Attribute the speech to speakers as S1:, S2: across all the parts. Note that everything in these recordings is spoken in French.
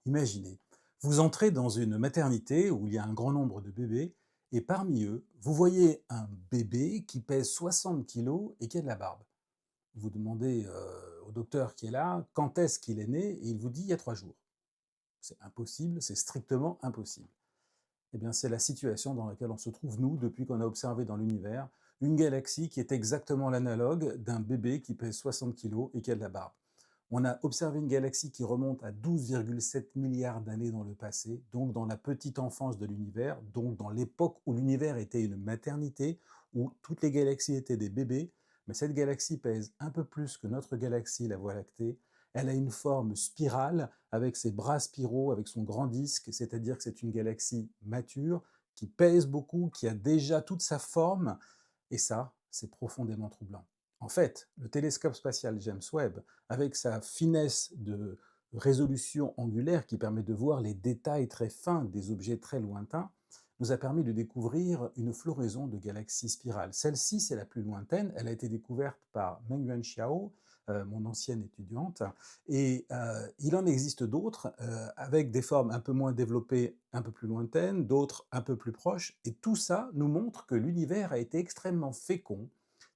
S1: Imaginez, vous entrez dans une maternité où il y a un grand nombre de bébés et parmi eux, vous voyez un bébé qui pèse 60 kilos et qui a de la barbe. Vous demandez au docteur qui est là quand est-ce qu'il est né et il vous dit il y a 3 jours. C'est impossible, c'est strictement impossible. Eh bien, c'est la situation dans laquelle on se trouve, nous, depuis qu'on a observé dans l'univers une galaxie qui est exactement l'analogue d'un bébé qui pèse 60 kilos et qui a de la barbe. On a observé une galaxie qui remonte à 12,7 milliards d'années dans le passé, donc dans la petite enfance de l'univers, donc dans l'époque où l'univers était une maternité, où toutes les galaxies étaient des bébés, mais cette galaxie pèse un peu plus que notre galaxie, la Voie lactée. Elle a une forme spirale avec ses bras spiraux, avec son grand disque, c'est-à-dire que c'est une galaxie mature, qui pèse beaucoup, qui a déjà toute sa forme, et ça, c'est profondément troublant. En fait, le télescope spatial James Webb, avec sa finesse de résolution angulaire qui permet de voir les détails très fins des objets très lointains, nous a permis de découvrir une floraison de galaxies spirales. Celle-ci, c'est la plus lointaine. Elle a été découverte par Mengyuan Xiao, mon ancienne étudiante, et il en existe d'autres avec des formes un peu moins développées, un peu plus lointaines, d'autres un peu plus proches, et tout ça nous montre que l'univers a été extrêmement fécond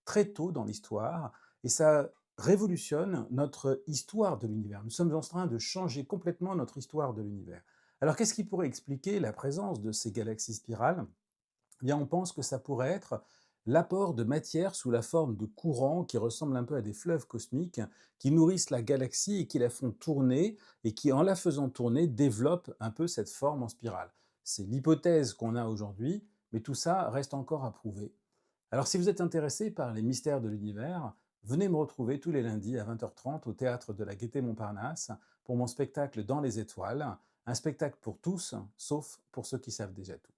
S1: très tôt dans l'histoire, et ça révolutionne notre histoire de l'univers. Nous sommes en train de changer complètement notre histoire de l'univers. Alors qu'est-ce qui pourrait expliquer la présence de ces galaxies spirales? Eh bien, on pense que ça pourrait être l'apport de matière sous la forme de courants qui ressemblent un peu à des fleuves cosmiques qui nourrissent la galaxie et qui la font tourner et qui, en la faisant tourner, développent un peu cette forme en spirale. C'est l'hypothèse qu'on a aujourd'hui, mais tout ça reste encore à prouver. Alors, si vous êtes intéressé par les mystères de l'univers, venez me retrouver tous les lundis à 20h30 au théâtre de la Gaîté-Montparnasse pour mon spectacle Dans les étoiles, un spectacle pour tous, sauf pour ceux qui savent déjà tout.